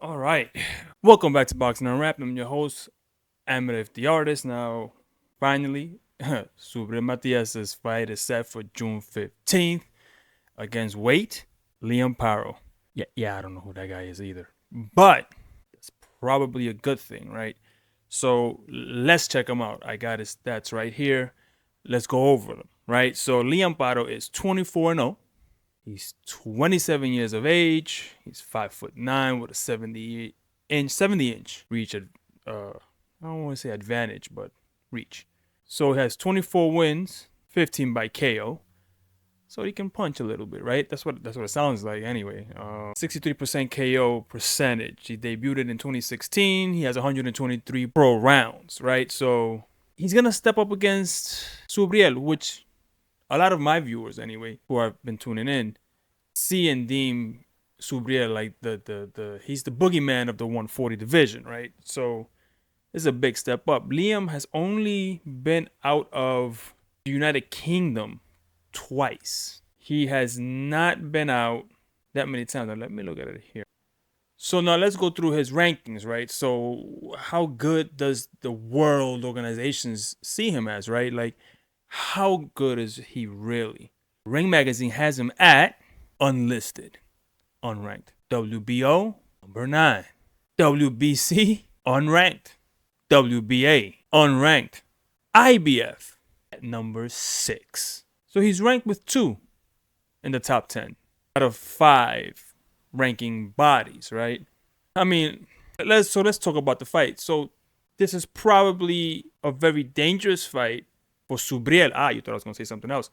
All right. Welcome back to Boxing Unwrapped. I'm your host, Amadev the Artist. Now, finally, SUBRIEL Matias' fight is set for June 15th against Liam Paro. Yeah, I don't know who that guy is either. But it's probably a good thing, right? So let's check him out. I got his stats right here. Let's go over them, right? So Liam Paro is 24-0. He's 27 years of age. He's 5'9" with a 70 inch reach. I don't want to say advantage, but reach. So he has 24 wins, 15 by KO. So he can punch a little bit, right? That's what it sounds like anyway. 63% KO percentage. He debuted in 2016. He has 123 pro rounds, right? So he's gonna step up against Subriel, which a lot of my viewers anyway, who have been tuning in, see and deem Subriel like the he's the boogeyman of the 140 division, right? So this is a big step up. Liam has only been out of the United Kingdom twice. He has not been out that many times. Now let me look at it here. So now let's go through his rankings, right? So how good does the world organizations see him as, right? Like how good is he really? Ring Magazine has him at unlisted, unranked. WBO, number 9. WBC, unranked. WBA, unranked. IBF, at number 6. So he's ranked with 2 in the top 10 out of 5 ranking bodies, right? I mean, let's talk about the fight. So this is probably a very dangerous fight for Subriel. You thought I was going to say something else.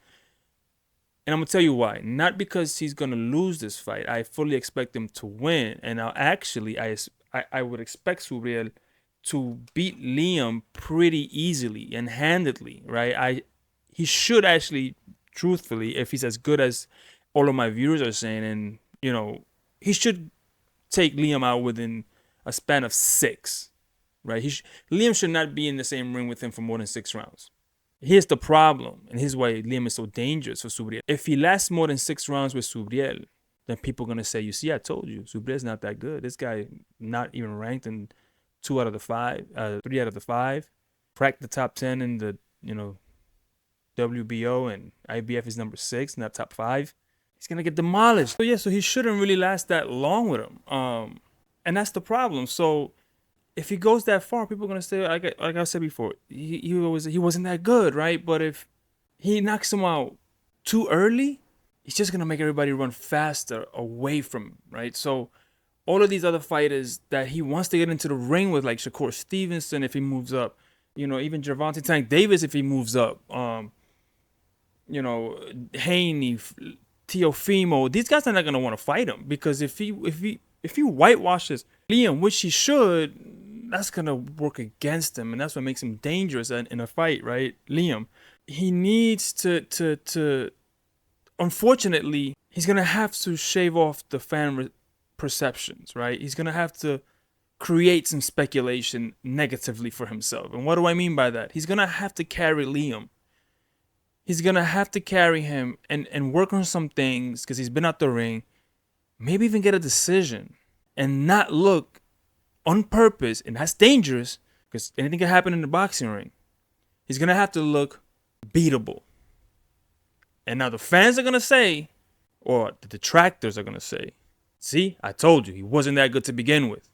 And I'm going to tell you why. Not because he's going to lose this fight. I fully expect him to win. And I would expect Subriel to beat Liam pretty easily and handedly, right? He should actually, truthfully, if he's as good as all of my viewers are saying, and, he should take Liam out within a span of 6, right? Liam should not be in the same ring with him for more than 6 rounds. Here's the problem, and here's why Liam is so dangerous for Subriel. If he lasts more than 6 rounds with Subriel, then people are going to say, you see, I told you, Subriel's not that good. This guy not even ranked in 3 out of the 5. Cracked the top 10 in the, WBO, and IBF is number 6, not top 5. He's going to get demolished. So he shouldn't really last that long with him. And that's the problem. So if he goes that far, people are gonna say, like I said before, he wasn't that good, right? But if he knocks him out too early, he's just gonna make everybody run faster away from him, right? So all of these other fighters that he wants to get into the ring with, like Shakur Stevenson, if he moves up, even Gervonta Tank Davis if he moves up, Haney, Teofimo, these guys are not gonna want to fight him because if he whitewashes Liam, which he should, that's gonna work against him, and that's what makes him dangerous in a fight, right? Liam, he needs to. Unfortunately, he's gonna have to shave off the fan perceptions, right? He's gonna have to create some speculation negatively for himself. And what do I mean by that? He's gonna have to carry Liam. He's gonna have to carry him and work on some things because he's been out the ring. Maybe even get a decision and not look on purpose, and that's dangerous because anything can happen in the boxing ring. He's gonna have to look beatable. And now the fans are gonna say, or the detractors are gonna say, see, I told you, he wasn't that good to begin with.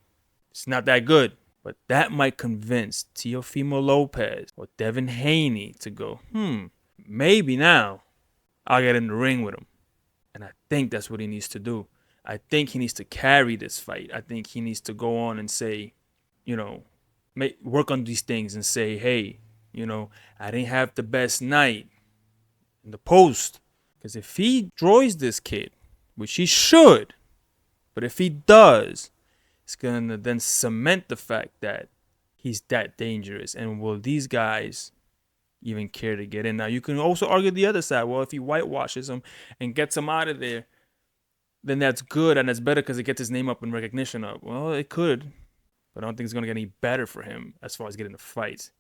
It's not that good. But that might convince Teofimo Lopez or Devin Haney to go, maybe now I'll get in the ring with him. And I think that's what he needs to do. I think he needs to carry this fight. I think he needs to go on and say, work on these things and say, hey, I didn't have the best night in the post. Because if he destroys this kid, which he should, but if he does, it's going to then cement the fact that he's that dangerous. And will these guys even care to get in? Now, you can also argue the other side. Well, if he whitewashes him and gets him out of there, then that's good and that's better because it gets his name up and recognition up. Well, it could, but I don't think it's going to get any better for him as far as getting the fights.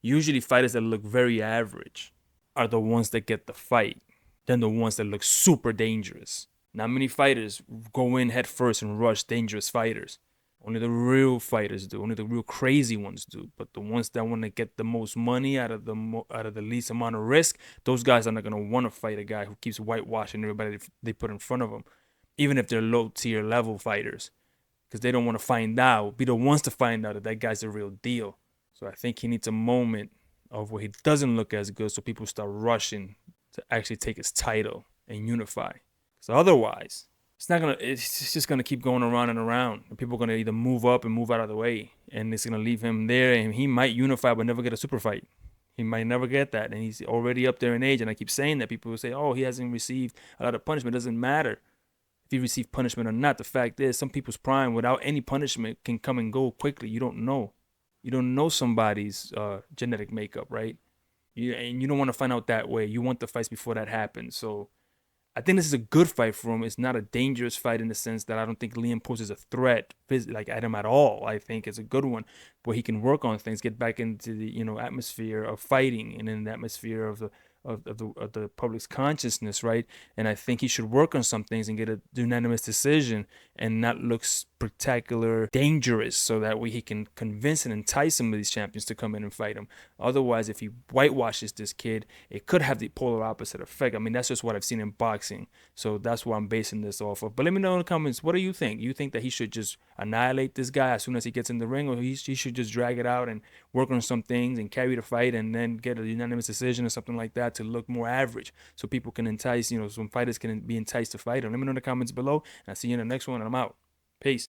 Usually fighters that look very average are the ones that get the fight than the ones that look super dangerous. Not many fighters go in head first and rush dangerous fighters. Only the real fighters do. Only the real crazy ones do. But the ones that want to get the most money out of the least amount of risk, those guys are not gonna want to fight a guy who keeps whitewashing everybody they put in front of them, even if they're low tier level fighters, because they don't want to be the ones to find out that that guy's the real deal. So I think he needs a moment of where he doesn't look as good, so people start rushing to actually take his title and unify. So otherwise, it's just gonna keep going around and around. And people are gonna either move up and move out of the way, and it's gonna leave him there, and he might unify but never get a super fight. He might never get that, and he's already up there in age. And I keep saying that. People will say, "Oh, he hasn't received a lot of punishment." It doesn't matter if he received punishment or not. The fact is, some people's prime without any punishment can come and go quickly. You don't know. You don't know somebody's genetic makeup, right? And you don't want to find out that way. You want the fights before that happens. So I think this is a good fight for him. It's not a dangerous fight in the sense that I don't think Liam poses a threat like at him at all. I think it's a good one where he can work on things, get back into the atmosphere of fighting and in the atmosphere of the public's consciousness, right? And I think he should work on some things and get a unanimous decision and not look spectacular dangerous, so that way he can convince and entice some of these champions to come in and fight him. Otherwise, if he whitewashes this kid, it could have the polar opposite effect. I mean, that's just what I've seen in boxing, so that's what I'm basing this off of. But let me know in the comments, what do you think? You think that he should just annihilate this guy as soon as he gets in the ring, or he should just drag it out and work on some things and carry the fight and then get a unanimous decision or something like that to look more average, so people can entice, some fighters can be enticed to fight him? Let me know in the comments below, and I'll see you in the next one, and I'm out. Peace.